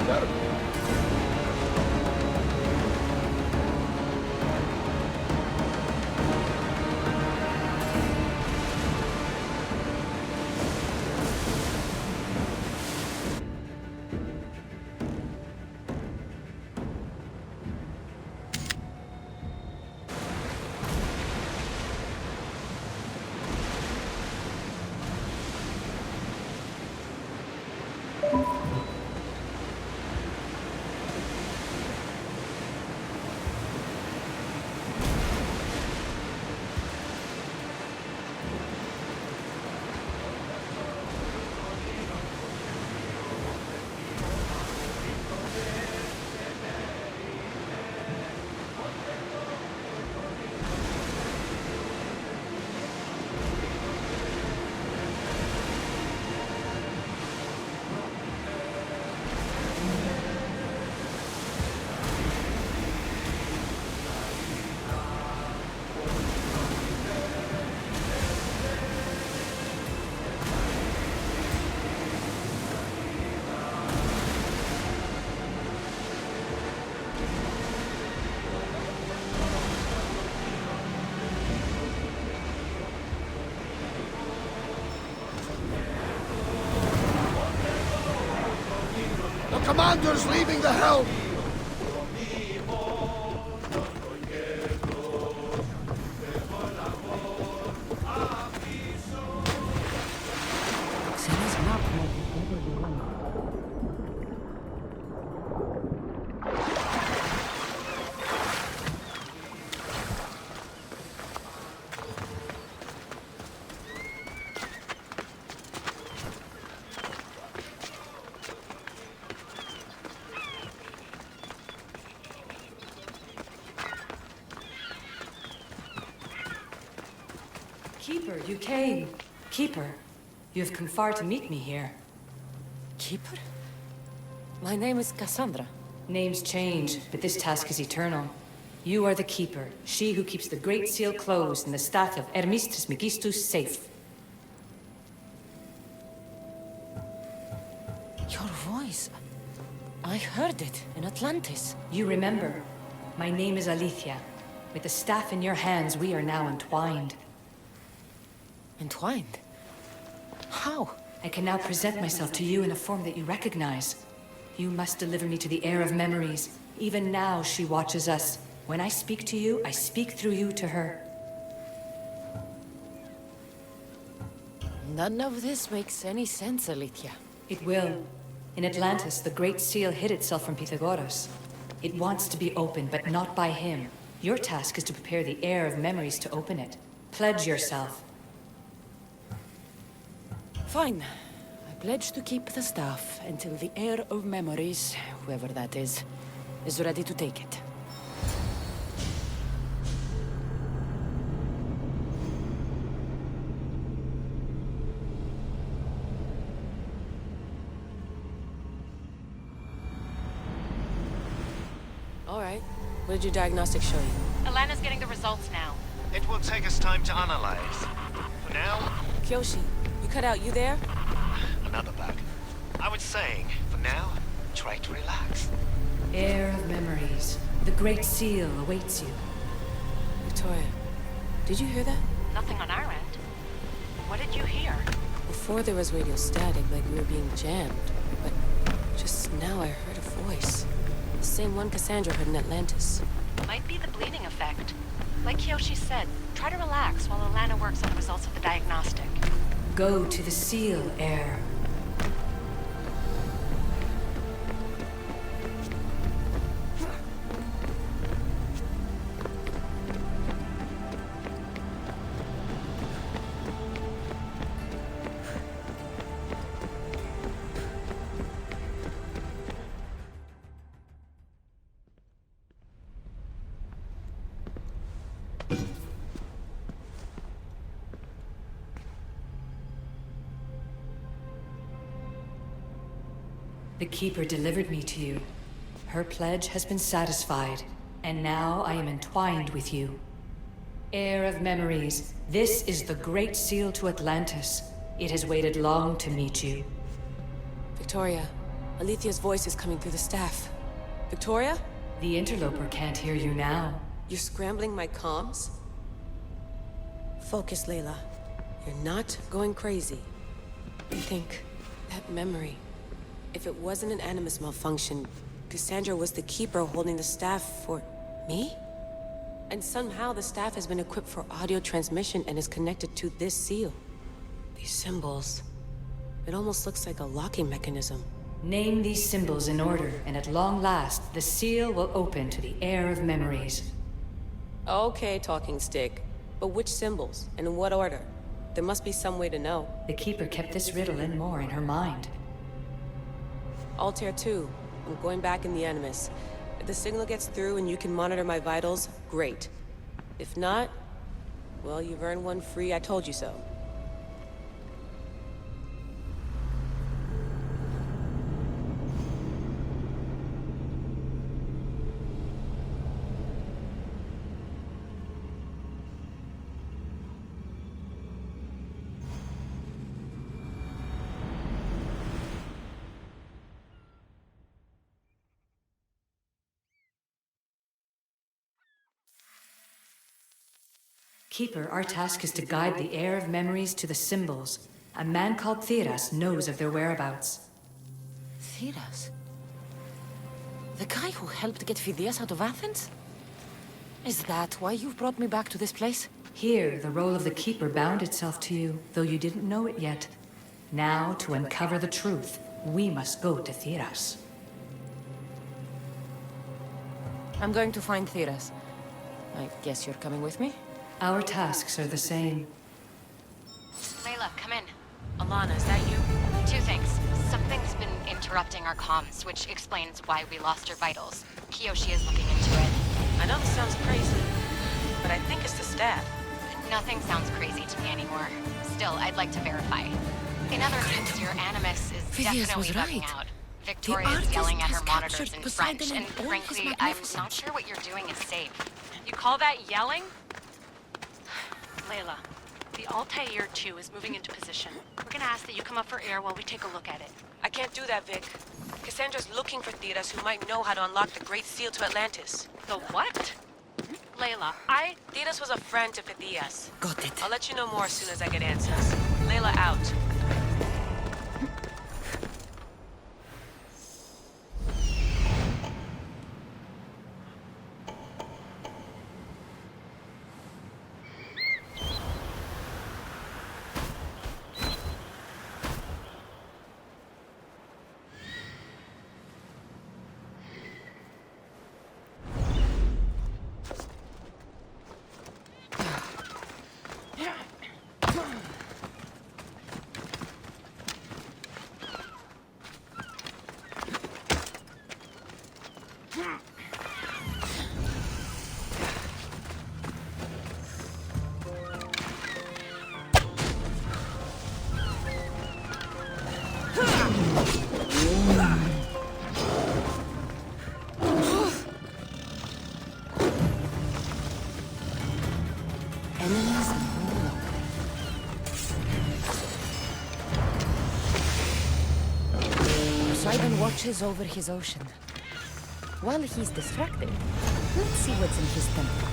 gotta be. Commander's leaving the helm! Keeper, you came. Keeper, you have come far to meet me here. Keeper? My name is Cassandra. Names change, but this task is eternal. You are the Keeper, she who keeps the Great Seal closed and the staff of Hermes Trismegistus safe. Your voice. I heard it in Atlantis. You remember. My name is Alethea. With the staff in your hands, we are now entwined. Entwined? How? I can now present myself to you in a form that you recognize. You must deliver me to the heir of memories. Even now, she watches us. When I speak to you, I speak through you to her. None of this makes any sense, Alethea. It will. In Atlantis, the Great Seal hid itself from Pythagoras. It wants to be opened, but not by him. Your task is to prepare the heir of memories to open it. Pledge yourself. Fine. I pledge to keep the staff until the heir of memories, whoever that is ready to take it. All right. What did your diagnostics show you? Alana's getting the results now. It will take us time to analyze. For now... Kyoshi, you cut out. You there? Another bug. I was saying, for now, try to relax. Heir of memories. The Great Seal awaits you. Victoria, did you hear that? Nothing on our end. What did you hear? Before there was radio static, like we were being jammed. But just now I heard a voice. The same one Cassandra heard in Atlantis. Might be the bleeding effect. Like Kyoshi said, try to relax while Alana works on the results of the diagnostic. Go to the Seal, heir. The Keeper delivered me to you. Her pledge has been satisfied, and now I am entwined with you. Heir of memories, this is the Great Seal to Atlantis. It has waited long to meet you. Victoria, Alethea's voice is coming through the staff. Victoria? The interloper can't hear you now. You're scrambling my comms? Focus, Layla. You're not going crazy. Think, that memory. If it wasn't an Animus malfunction, Cassandra was the keeper holding the staff for... me? And somehow the staff has been equipped for audio transmission and is connected to this seal. These symbols... it almost looks like a locking mechanism. Name these symbols in order, and at long last, the seal will open to the heir of memories. Okay, talking stick. But which symbols, and in what order? There must be some way to know. The Keeper kept this riddle and more in her mind. Altair 2. I'm going back in the Animus. If the signal gets through and you can monitor my vitals, great. If not, well, you've earned one free I told you so. Keeper, our task is to guide the heir of memories to the symbols. A man called Theras knows of their whereabouts. Theras? The guy who helped get Phidias out of Athens? Is that why you've brought me back to this place? Here, the role of the Keeper bound itself to you, though you didn't know it yet. Now, to uncover the truth, we must go to Theras. I'm going to find Theras. I guess you're coming with me? Our tasks are the same. Layla, come in. Alana, is that you? Two things. Something's been interrupting our comms, which explains why we lost our vitals. Kiyoshi is looking into it. I know this sounds crazy, but I think it's the staff. Nothing sounds crazy to me anymore. Still, I'd like to verify. In other news, your Animus is Phidias definitely was bugging right. out. Victoria is artist yelling at has her monitors captured in Poseidon French, in and all his frankly, I'm magnificence. not sure what you're doing is safe. You call that yelling? Layla, the Altair 2 is moving into position. We're gonna ask that you come up for air while we take a look at it. I can't do that, Vic. Cassandra's looking for Theras who might know how to unlock the Great Seal to Atlantis. The what? Layla, Theras was a friend to Phidias. Got it. I'll let you know more as soon as I get answers. Layla out. Enemies in Prologue. Poseidon watches over his ocean. While he's distracted, let's see what's in his temple.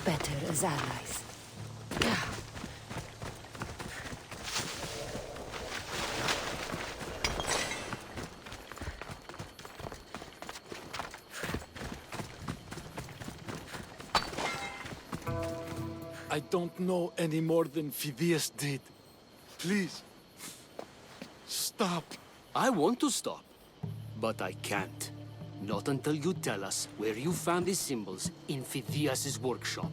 better as allies. I don't know any more than Phidias did. Please, stop. I want to stop, but I can't. Not until you tell us where you found these symbols in Phidias' workshop.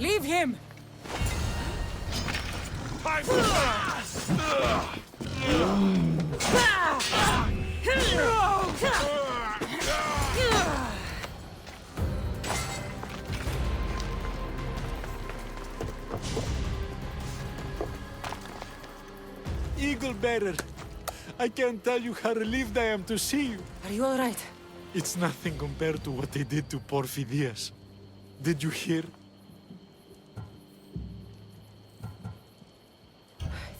Leave him! Eagle Bearer, I can't tell you how relieved I am to see you. Are you all right? It's nothing compared to what they did to poor Phidias. Did you hear?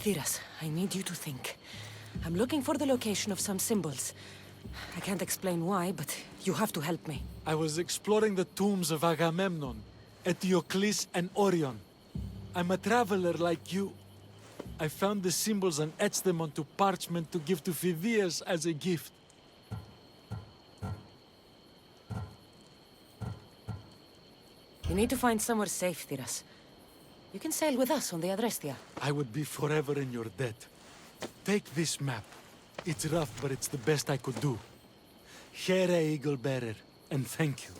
Thiras, I need you to think. I'm looking for the location of some symbols. I can't explain why, but you have to help me. I was exploring the tombs of Agamemnon, Eteocles, and Orion. I'm a traveler like you. I found the symbols and etched them onto parchment to give to Phidias as a gift. You need to find somewhere safe, Thiras. You can sail with us on the Adrestia. I would be forever in your debt. Take this map. It's rough, but it's the best I could do. Here, Eagle Bearer, and thank you.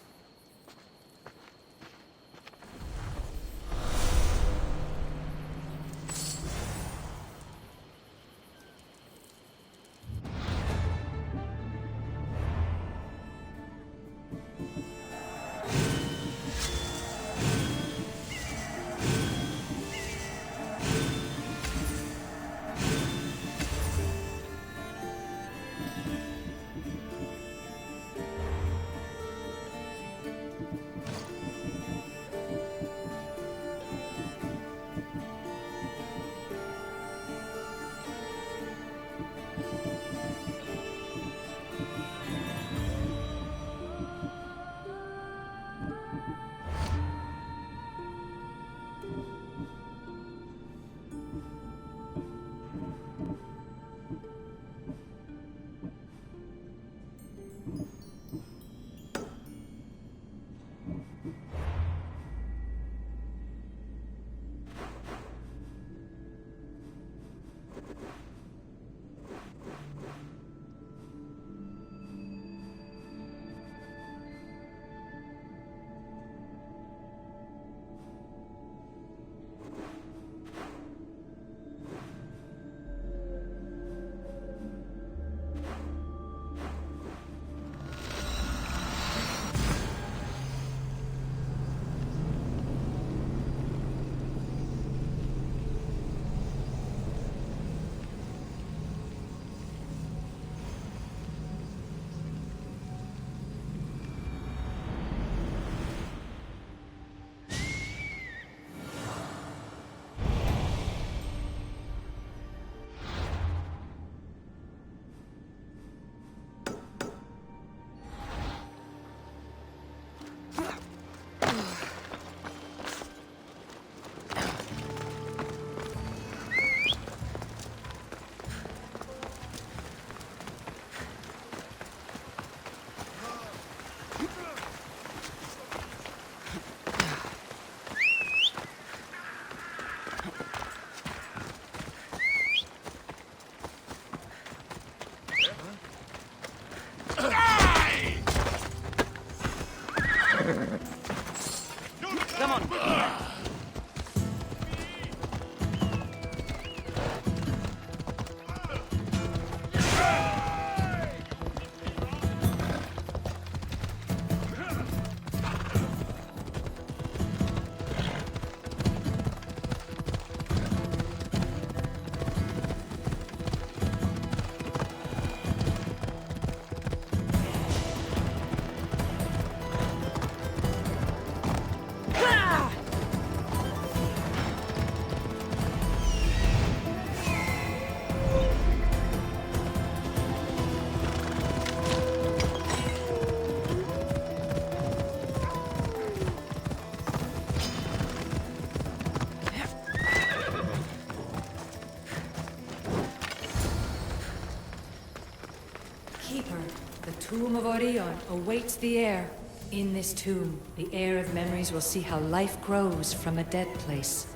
tomb of Orion awaits the heir. In this tomb, the heir of memories will see how life grows from a dead place.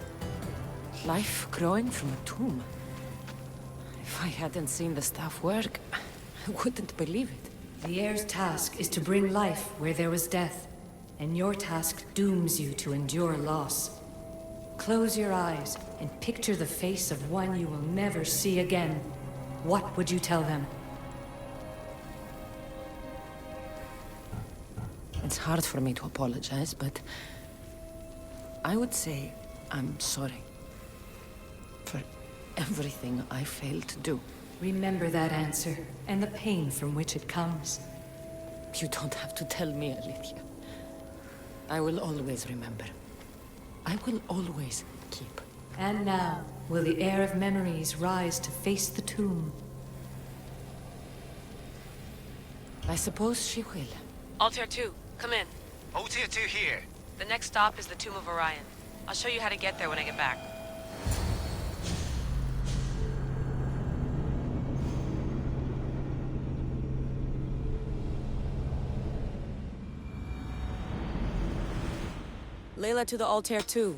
Life growing from a tomb. If I hadn't seen the staff work, I wouldn't believe it. The heir's task is to bring life where there was death, and your task dooms you to endure loss. Close your eyes and picture the face of one you will never see again. What would you tell them? It's hard for me to apologize, but I would say I'm sorry for everything I failed to do. Remember that answer, and the pain from which it comes. You don't have to tell me, Elysium. I will always remember. I will always keep. And now, will the heir of memories rise to face the tomb? I suppose she will. Altair 2, come in. Oh, tier 2 here. The next stop is the Tomb of Orion. I'll show you how to get there when I get back. Layla to the Altair 2.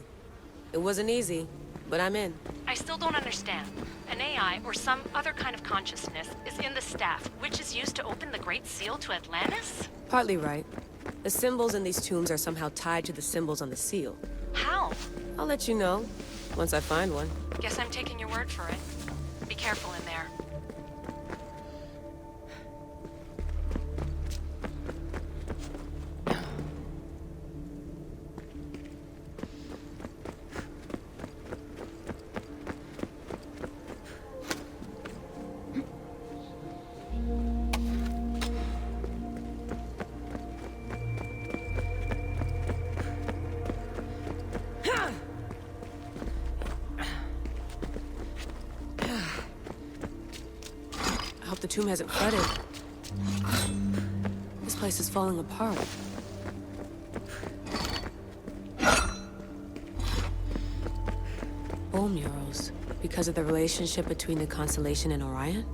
It wasn't easy, but I'm in. I still don't understand. An AI, or some other kind of consciousness, is in the staff, which is used to open the Great Seal to Atlantis? Partly right. The symbols in these tombs are somehow tied to the symbols on the seal. How? I'll let you know, once I find one. Guess I'm taking your word for it. Be careful in there. I hope the tomb hasn't flooded. This place is falling apart. Bone murals, because of the relationship between the constellation and Orion?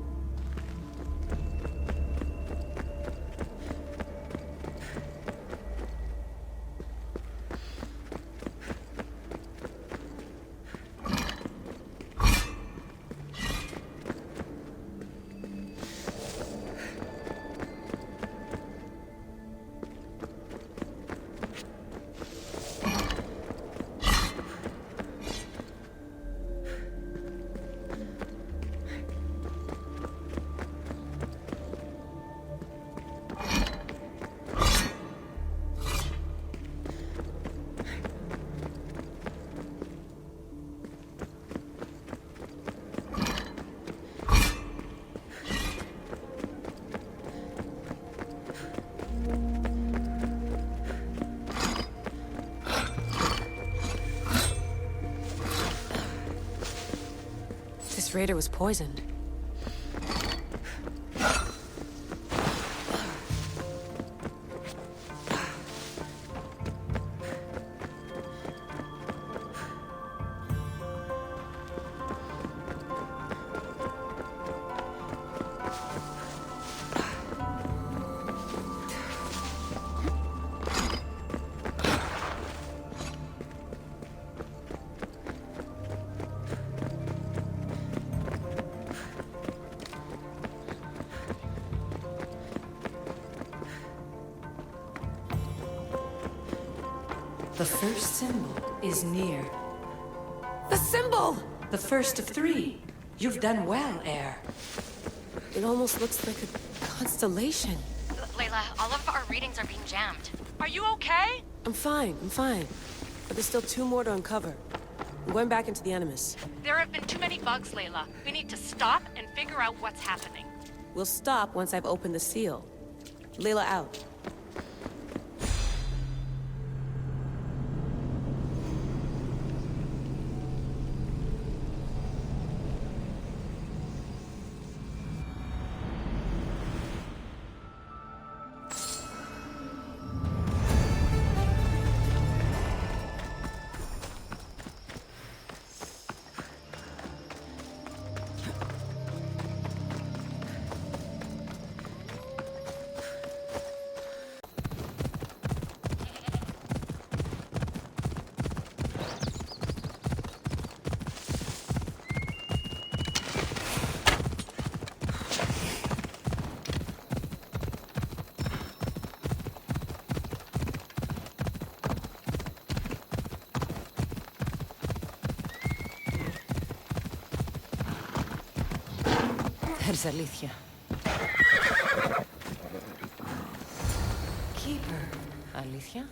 This raider was poisoned. The first symbol is near. The symbol! The first of 3. You've done well, heir. It almost looks like a constellation. Layla, all of our readings are being jammed. Are you okay? I'm fine. But there's still 2 more to uncover. I'm going back into the Animus. There have been too many bugs, Layla. We need to stop and figure out what's happening. We'll stop once I've opened the seal. Layla out. There's Alicia. Keeper, Alicia?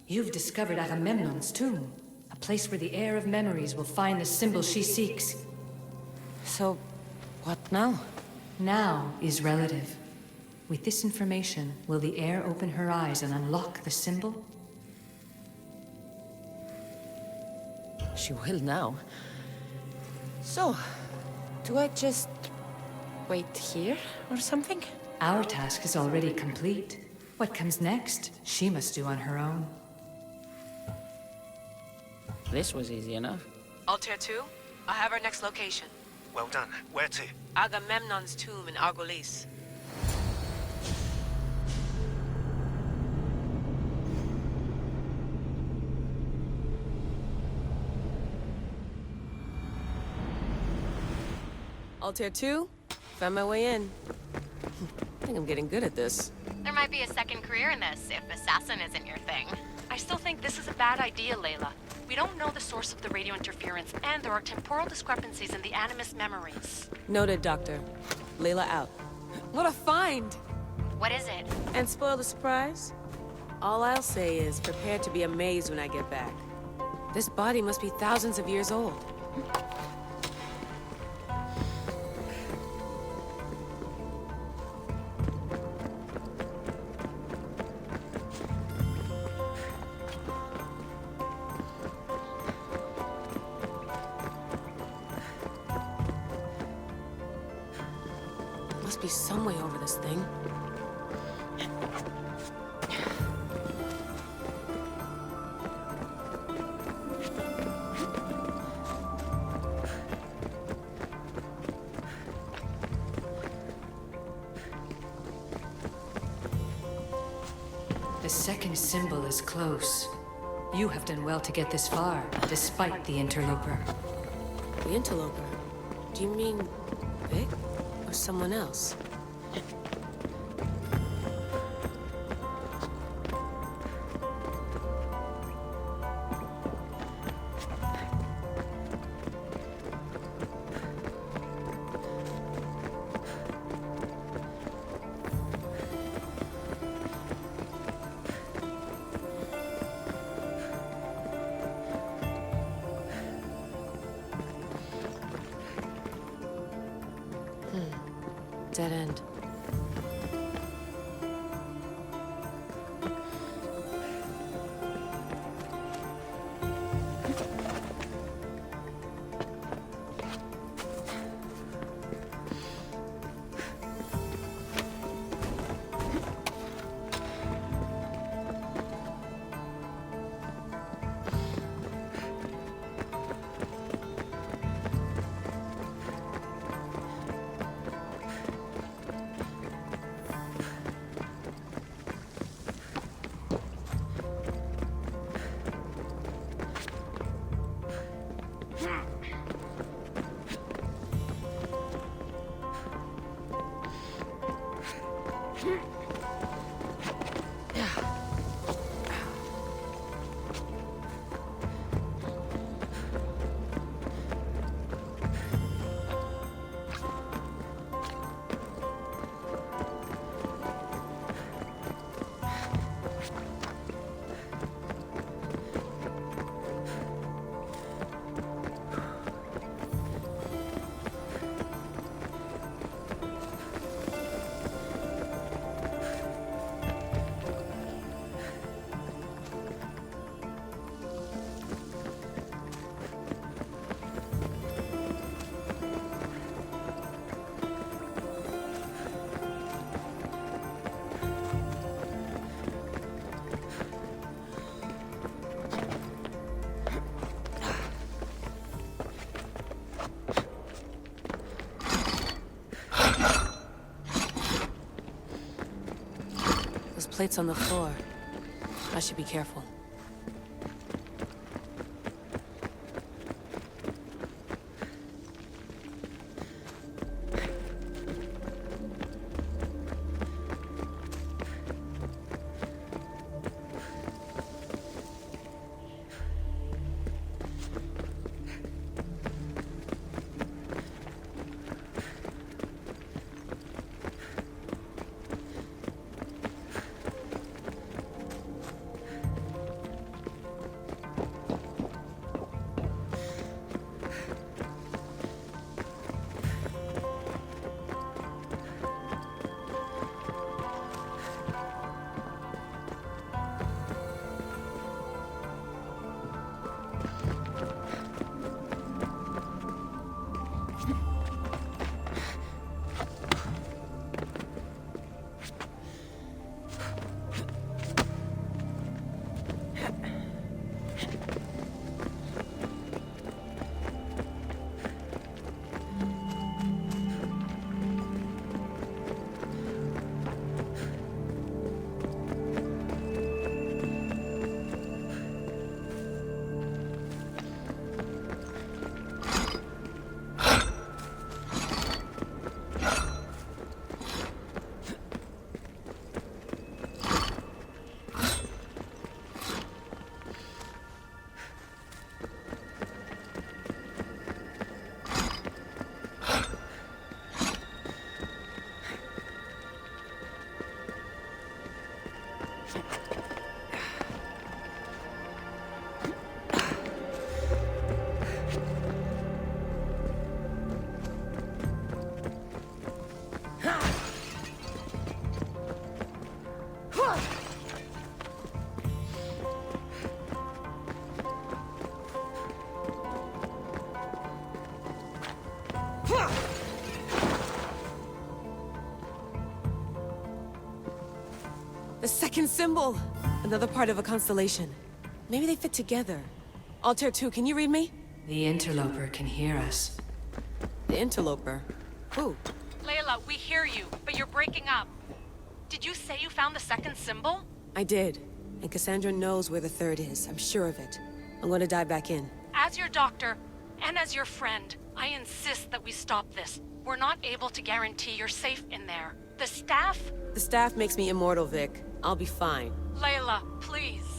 you've discovered Agamemnon's tomb. A place where the heir of memories will find the symbol she seeks. So, what now? Now is relative. With this information, will the heir open her eyes and unlock the symbol? She will now. So, do I just wait here or something? Our task is already complete. What comes next, she must do on her own. This was easy enough. Altair 2, I have our next location. Well done. Where to? Agamemnon's tomb in Argolis. Altair 2, found my way in. I think I'm getting good at this. There might be a second career in this, if assassin isn't your thing. I still think this is a bad idea, Layla. We don't know the source of the radio interference, and there are temporal discrepancies in the Animus memories. Noted, Doctor. Layla out. What a find! What is it? And spoil the surprise? All I'll say is prepare to be amazed when I get back. This body must be thousands of years old. Must be some way over this thing. The second symbol is close. You have done well to get this far, despite the interloper. The interloper? Do you mean Vic? Or someone else? Dead end. Plates on the floor. I should be careful. The second symbol! Another part of a constellation. Maybe they fit together. Altair 2, can you read me? The interloper can hear us. The interloper? Who? Layla, we hear you, but you're breaking up. Did you say you found the second symbol? I did. And Cassandra knows where the third is. I'm sure of it. I'm going to dive back in. As your doctor, and as your friend, I insist that we stop this. We're not able to guarantee you're safe in there. The staff? The staff makes me immortal, Vic. I'll be fine. Layla, please.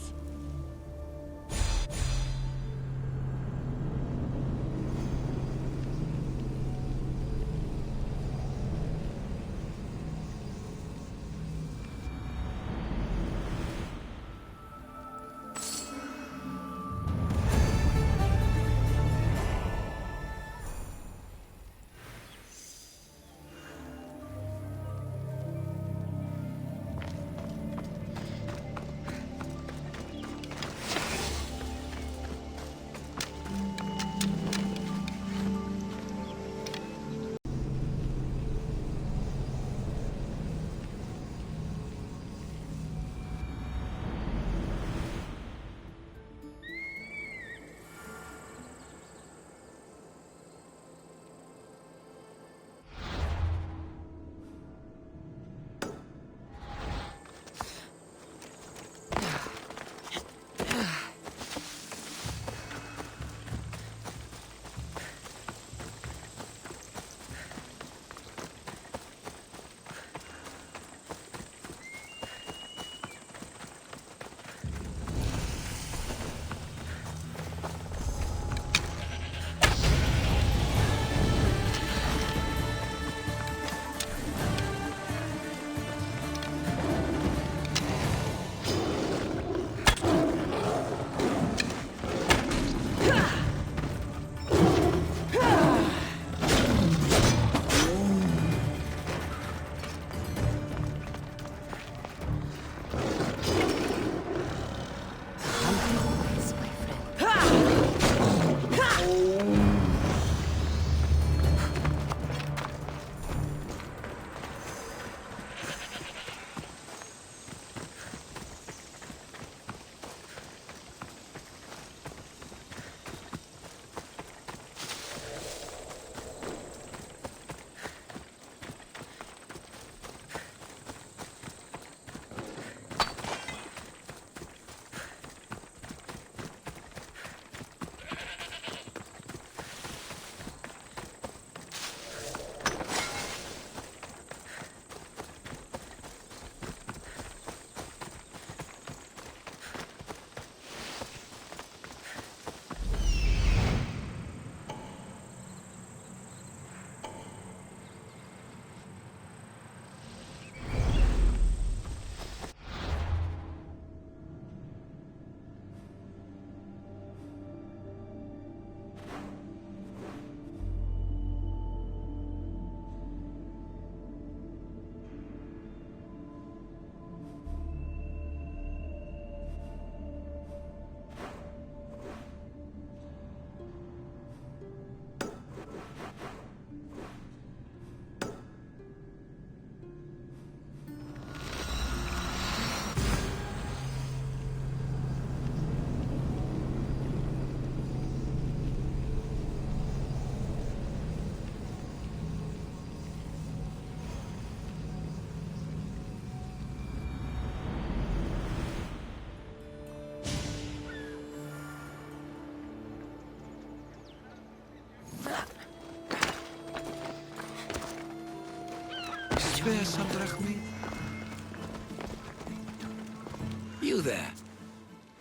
You there.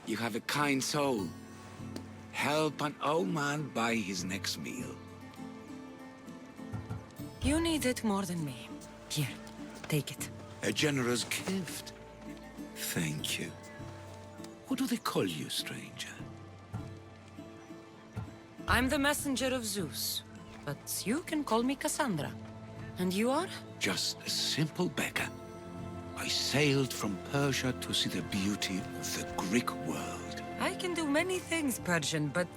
You have a kind soul. Help an old man buy his next meal. You need it more than me. Here, take it. A generous gift. Thank you. What do they call you, stranger? I'm the messenger of Zeus, but you can call me Cassandra. And you are? Just a simple beggar. I sailed from Persia to see the beauty of the Greek world. I can do many things, Persian, but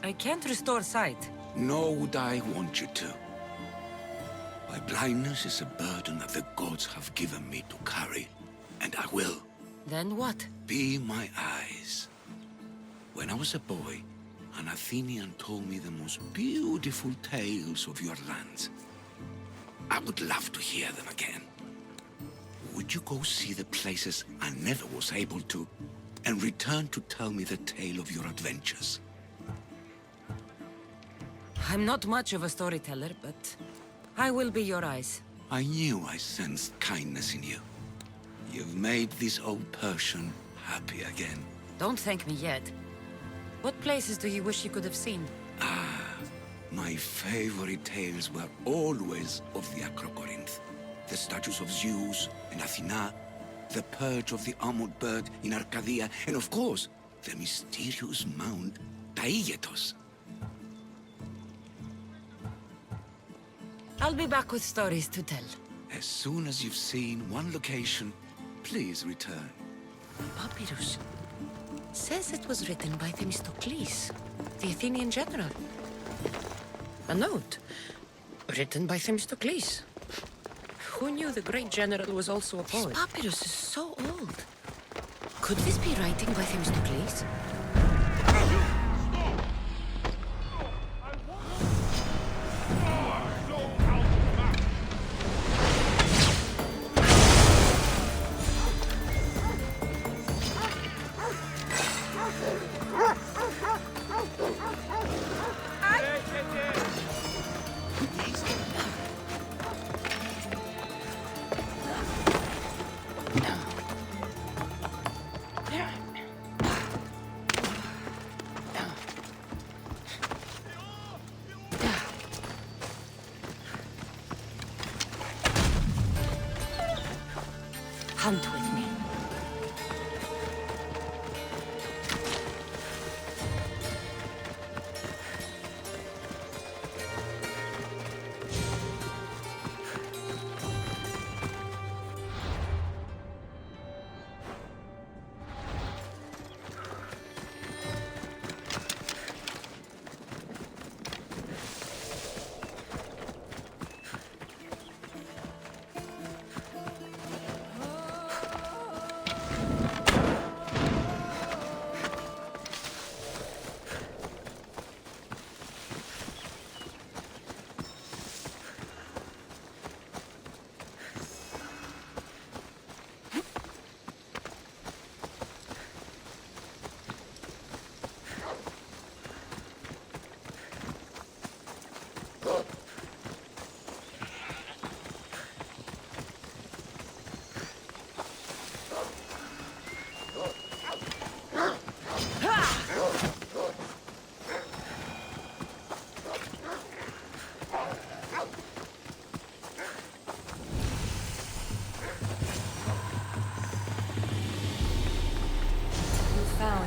I can't restore sight. Nor would I want you to. My blindness is a burden that the gods have given me to carry, and I will. Then what? Be my eyes. When I was a boy, an Athenian told me the most beautiful tales of your lands. I would love to hear them again. Would you go see the places I never was able to, and return to tell me the tale of your adventures? I'm not much of a storyteller, but I will be your eyes. I knew I sensed kindness in you. You've made this old Persian happy again. Don't thank me yet. What places do you wish you could have seen? My favorite tales were always of the Acrocorinth. The statues of Zeus and Athena, the perch of the armored bird in Arcadia, and of course, the mysterious mound Taigetos. I'll be back with stories to tell. As soon as you've seen one location, please return. Papyrus says it was written by Themistocles, the Athenian general. A note written by Themistocles. Who knew the great general was also a poet? This papyrus is so old. Could this be writing by Themistocles? Hunt with me.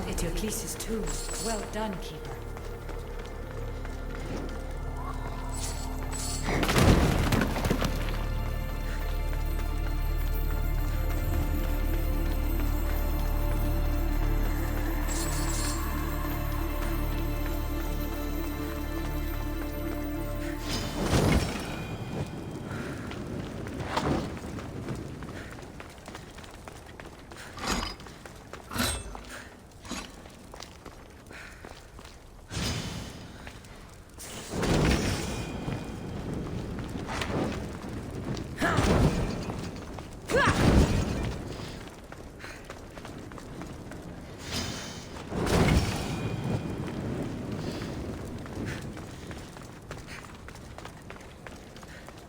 Eteocles' tomb. Well done, Keeper.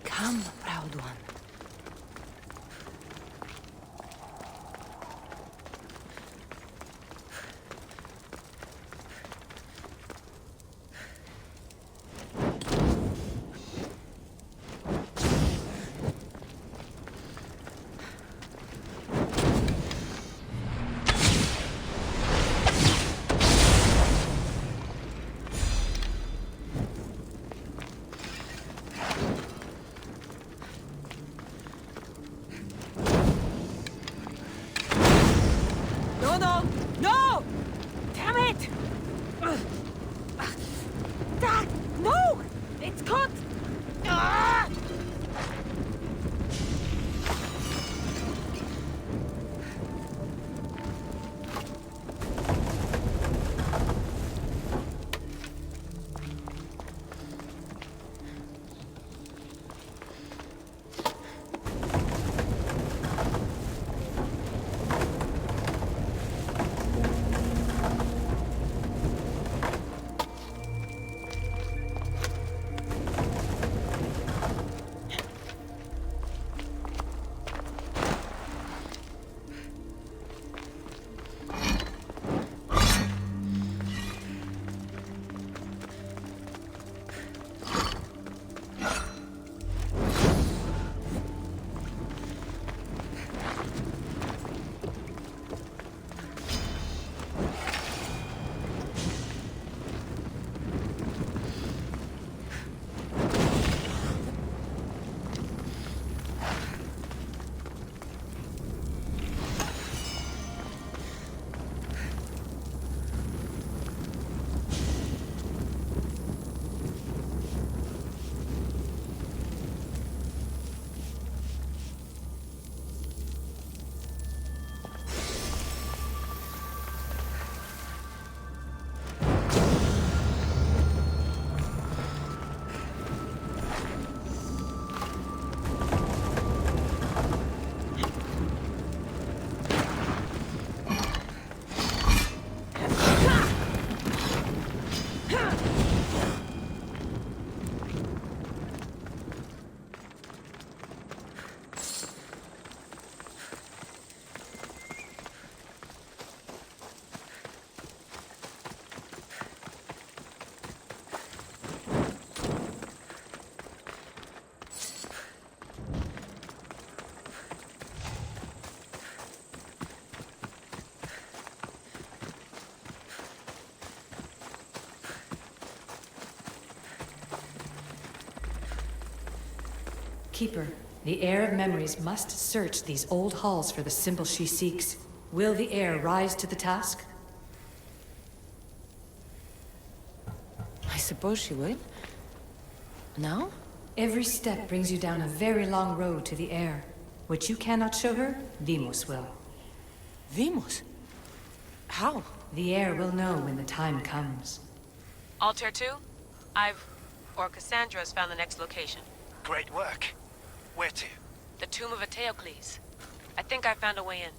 Come, proud one. Keeper, the heir of memories must search these old halls for the symbol she seeks. Will the heir rise to the task? I suppose she would. No? Every step brings you down a very long road to the heir. What you cannot show her, Deimos will. Deimos? How? The heir will know when the time comes. Altair 2, Cassandra's found the next location. Great work. Where to? The tomb of Eteocles. I think I found a way in.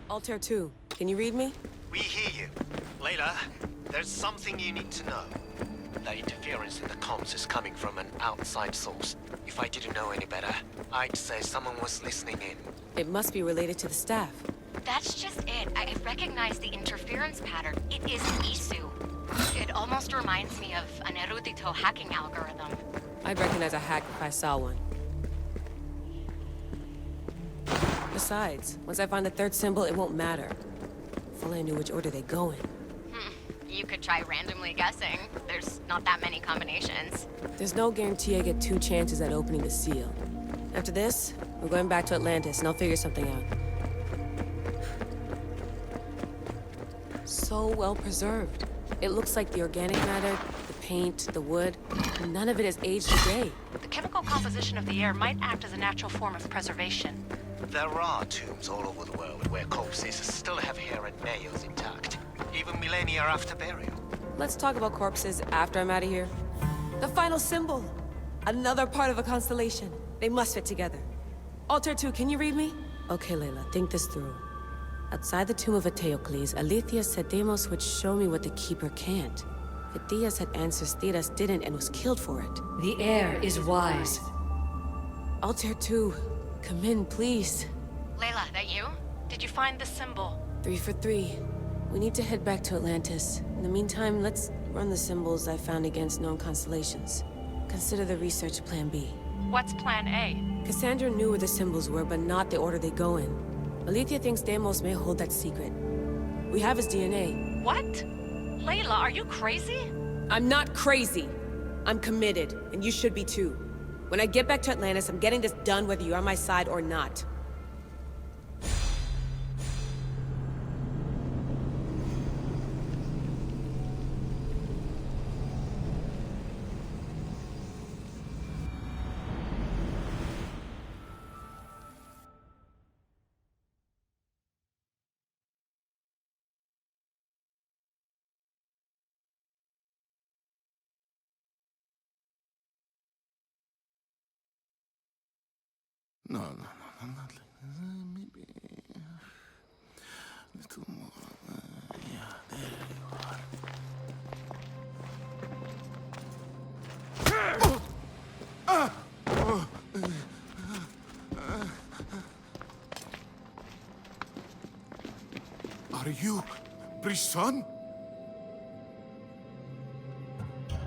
Altair 2, can you read me? We hear you. Layla, there's something you need to know. The interference in the comms is coming from an outside source. If I didn't know any better, I'd say someone was listening in. It must be related to the staff. That's just it. I recognize the interference pattern. It is Isu. It almost reminds me of an erudito hacking algorithm. I'd recognize a hack if I saw one. Besides, once I find the third symbol, it won't matter. If only I knew which order they go in. You could try randomly guessing. There's not that many combinations. There's no guarantee I get 2 chances at opening the seal. After this, we're going back to Atlantis, and I'll figure something out. So well preserved. It looks like the organic matter, the paint, the wood, none of it has aged a day. The chemical composition of the air might act as a natural form of preservation. There are tombs all over the world where corpses still have hair and nails intact, even millennia after burial. Let's talk about corpses after I'm out of here. The final symbol! Another part of a constellation. They must fit together. Altair 2, can you read me? Okay, Layla, think this through. Outside the tomb of Eteocles, Alethea said Deimos would show me what the Keeper can't. Phidias had answers Theras didn't and was killed for it. The heir is wise. Altair 2, come in, please. Layla, that you? Did you find the symbol? 3 for 3. We need to head back to Atlantis. In the meantime, let's run the symbols I found against known constellations. Consider the research plan B. What's plan A? Cassandra knew where the symbols were, but not the order they go in. Alethea thinks Deimos may hold that secret. We have his DNA. What? Layla, are you crazy? I'm not crazy. I'm committed, and you should be too. When I get back to Atlantis, I'm getting this done whether you're on my side or not. No, not like maybe a little more. Yeah, there you are. Are you Brisson?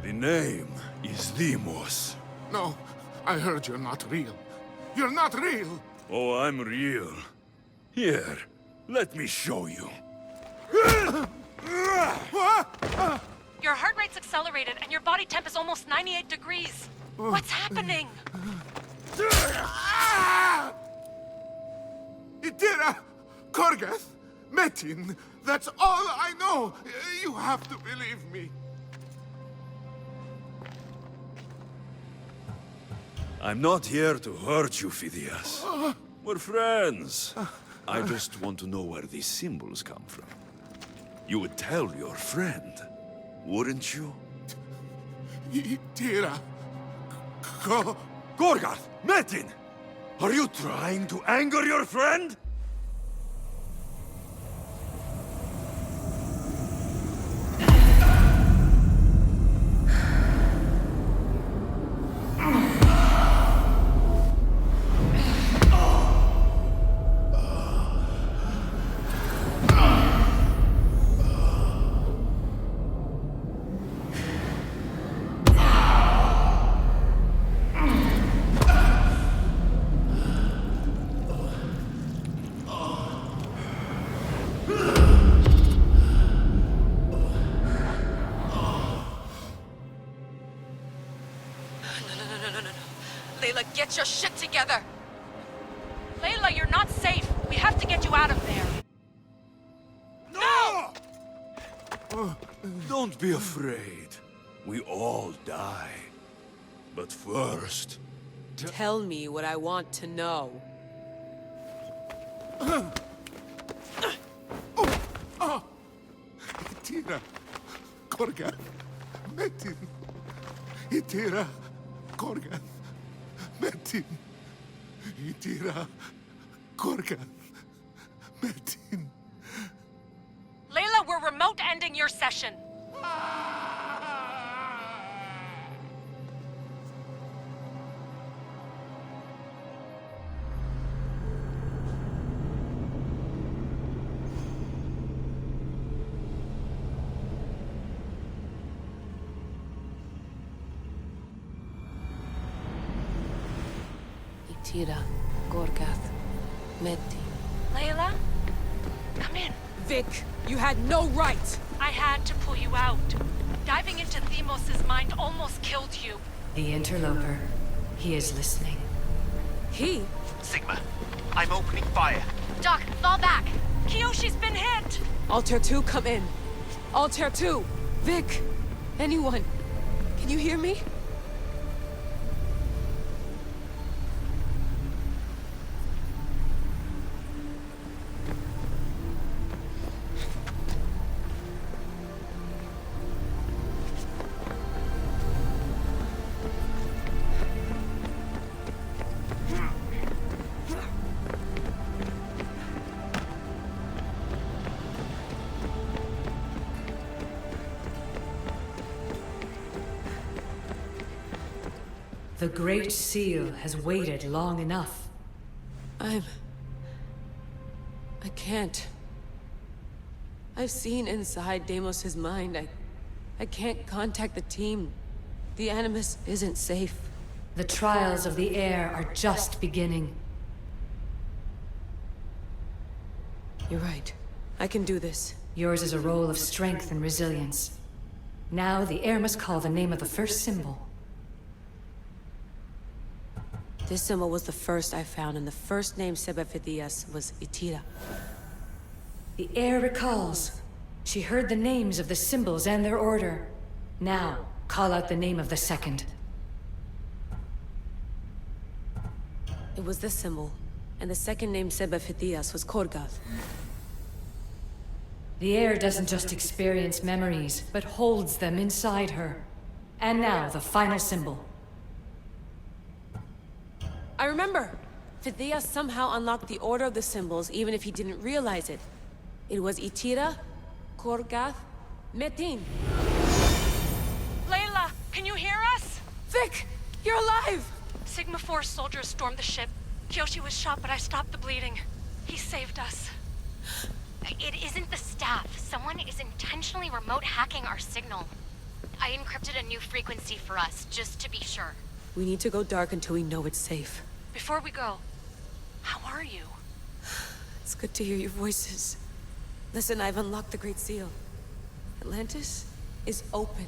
The name is Deimos. No, I heard you're not real. You're not real! Oh, I'm real. Here, let me show you. Your heart rate's accelerated and your body temp is almost 98 degrees. What's happening? Itira! Korgath! Metin! That's all I know! You have to believe me. I'm not here to hurt you, Phidias. We're friends. I just want to know where these symbols come from. You would tell your friend, wouldn't you? Itira! Gorgarth! Metin! Are you trying to anger your friend? get your shit together! Layla, you're not safe. We have to get you out of there. No! Don't be afraid. We all die. But first... Tell me what I want to know. Itira, Korgath, Metin. Itira, Korgath, Metin. Itira, Korgath, Metin. Layla, we're remote ending your session. Itira, Korgath, Metin. Layla, come in. Vic, you had no right! I had to pull you out. Diving into Themos' mind almost killed you. The interloper. He is listening. He? Sigma, I'm opening fire. Doc, fall back. Kiyoshi's been hit! Altair 2, come in. Altair 2! Vic! Anyone! Can you hear me? The Great Seal has waited long enough. I can't. I've seen inside Deimos' mind. I can't contact the team. The Animus isn't safe. The trials of the air are just beginning. You're right. I can do this. Yours is a role of strength and resilience. Now the air must call the name of the first symbol. This symbol was the first I found, and the first name Sebefithias was Itira. The air recalls. She heard the names of the symbols and their order. Now, call out the name of the second. It was this symbol, and the second name Sebefithias was Korgath. The air doesn't just experience memories, but holds them inside her. And now, the final symbol. I remember! Fithias somehow unlocked the order of the symbols, even if he didn't realize it. It was Itira, Korgath, Metin. Layla, can you hear us? Vic! You're alive! Sigma 4 soldiers stormed the ship. Kiyoshi was shot, but I stopped the bleeding. He saved us. It isn't the staff. Someone is intentionally remote hacking our signal. I encrypted a new frequency for us, just to be sure. We need to go dark until we know it's safe. Before we go, how are you? It's good to hear your voices. Listen, I've unlocked the Great Seal. Atlantis is open.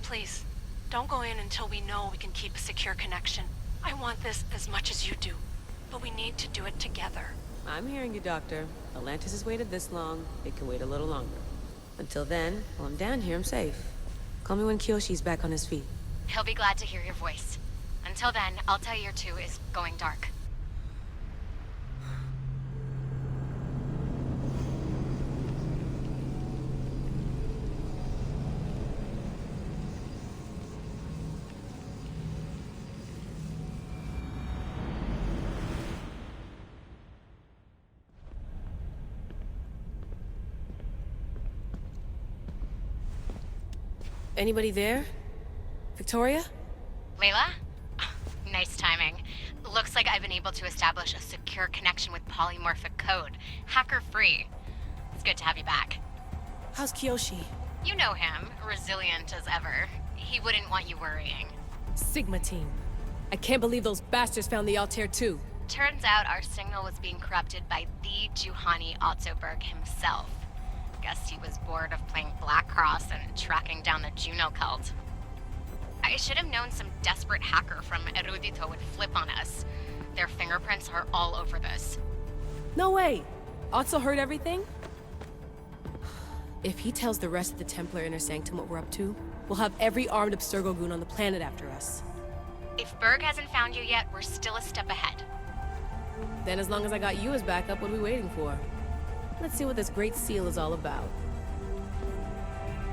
Please, don't go in until we know we can keep a secure connection. I want this as much as you do, but we need to do it together. I'm hearing you, Doctor. Atlantis has waited this long. It can wait a little longer. Until then, while I'm down here, I'm safe. Call me when Kiyoshi's back on his feet. He'll be glad to hear your voice. Until then, Altair 2 is going dark. Anybody there? Victoria? Layla? Nice timing. Looks like I've been able to establish a secure connection with polymorphic code. Hacker-free. It's good to have you back. How's Kiyoshi? You know him. Resilient as ever. He wouldn't want you worrying. Sigma team. I can't believe those bastards found the Altair 2. Turns out our signal was being corrupted by the Juhani Ottoberg himself. Guess he was bored of playing Black Cross and tracking down the Juno cult. I should have known some desperate hacker from Erudito would flip on us. Their fingerprints are all over this. No way! Otso heard everything? If he tells the rest of the Templar Inner Sanctum what we're up to, we'll have every armed Abstergo goon on the planet after us. If Berg hasn't found you yet, we're still a step ahead. Then as long as I got you as backup, what are we waiting for? Let's see what this Great Seal is all about.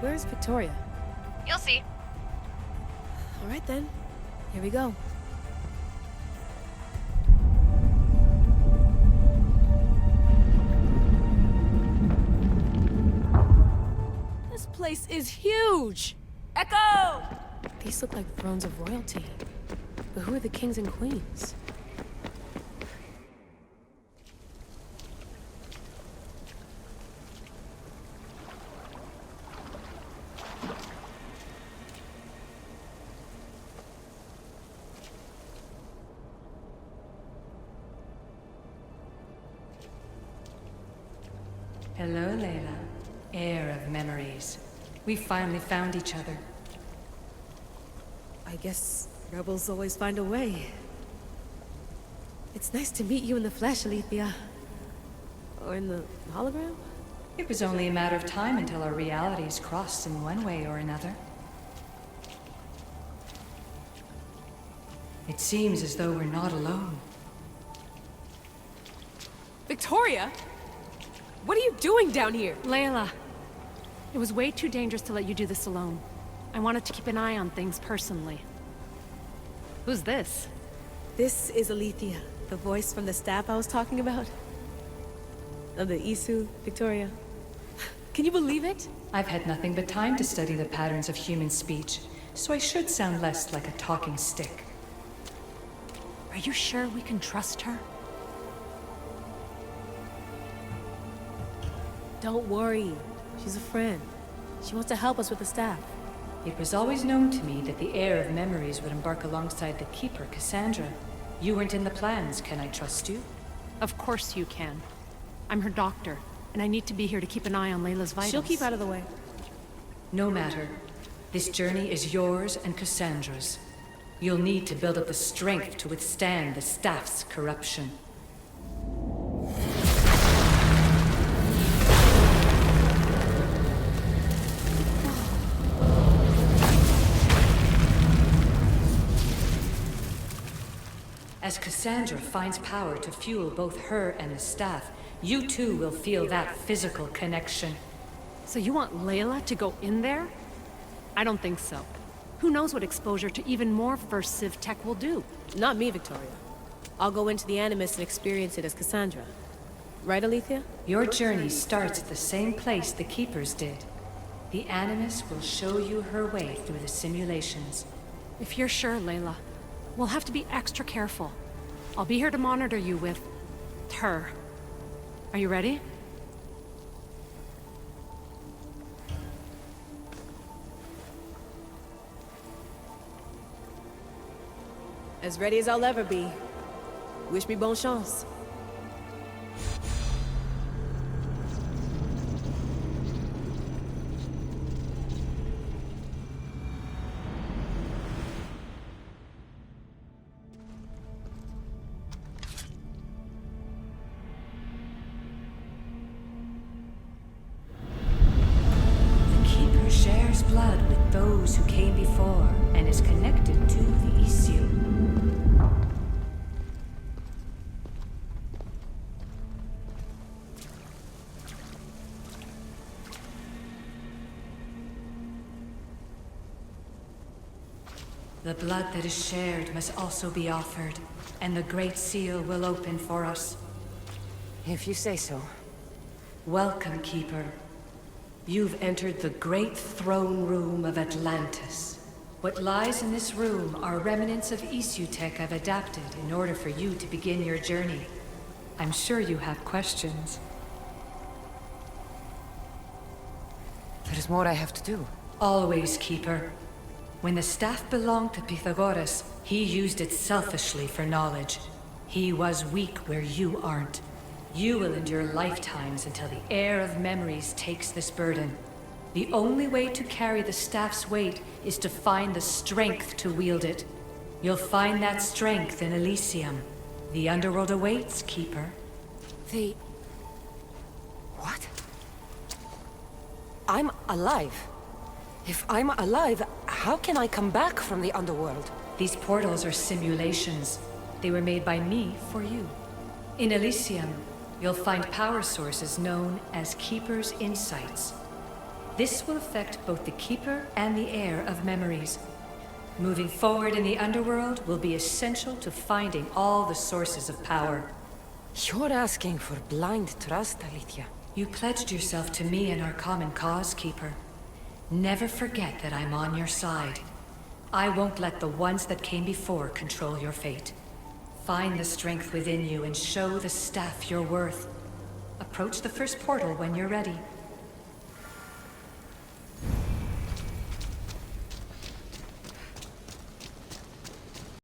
Where's Victoria? You'll see. All right then, here we go. This place is huge! Echo! These look like thrones of royalty. But who are the kings and queens? Hello, Layla. Heir of memories. We finally found each other. I guess rebels always find a way. It's nice to meet you in the flesh, Alethea. Or in the hologram? It was only a matter of time until our realities crossed in one way or another. It seems as though we're not alone. Victoria? What are you doing down here? Layla, it was way too dangerous to let you do this alone. I wanted to keep an eye on things personally. Who's this? This is Alethea, the voice from the staff I was talking about. Of the Isu, Victoria. Can you believe it? I've had nothing but time to study the patterns of human speech, so I should sound less like a talking stick. Are you sure we can trust her? Don't worry. She's a friend. She wants to help us with the staff. It was always known to me that the heir of memories would embark alongside the Keeper, Cassandra. You weren't in the plans. Can I trust you? Of course you can. I'm her doctor, and I need to be here to keep an eye on Layla's vitals. She'll keep out of the way. No matter. This journey is yours and Cassandra's. You'll need to build up the strength to withstand the staff's corruption. As Cassandra finds power to fuel both her and the staff, you too will feel that physical connection. So you want Layla to go in there? I don't think so. Who knows what exposure to even more First Civ tech will do? Not me, Victoria. I'll go into the Animus and experience it as Cassandra. Right, Alethea? Your journey starts at the same place the Keepers did. The Animus will show you her way through the simulations. If you're sure, Layla, we'll have to be extra careful. I'll be here to monitor you with her. Are you ready? As ready as I'll ever be. Wish me bonne chance. The Keeper shares blood with those who came before and is connected to the Elysium. The blood that is shared must also be offered, and the Great Seal will open for us. If you say so. Welcome, Keeper. You've entered the great throne room of Atlantis. What lies in this room are remnants of Isu tech I've adapted in order for you to begin your journey. I'm sure you have questions. There is more I have to do. Always, Keeper. When the staff belonged to Pythagoras, he used it selfishly for knowledge. He was weak where you aren't. You will endure lifetimes until the heir of memories takes this burden. The only way to carry the staff's weight is to find the strength to wield it. You'll find that strength in Elysium. The underworld awaits, Keeper. What? I'm alive. If I'm alive, how can I come back from the underworld? These portals are simulations. They were made by me for you. In Elysium, you'll find power sources known as Keeper's Insights. This will affect both the Keeper and the Heir of memories. Moving forward in the underworld will be essential to finding all the sources of power. You're asking for blind trust, Alethea. You pledged yourself to me and our common cause, Keeper. Never forget that I'm on your side. I won't let the ones that came before control your fate. Find the strength within you and show the staff your worth. Approach the first portal when you're ready.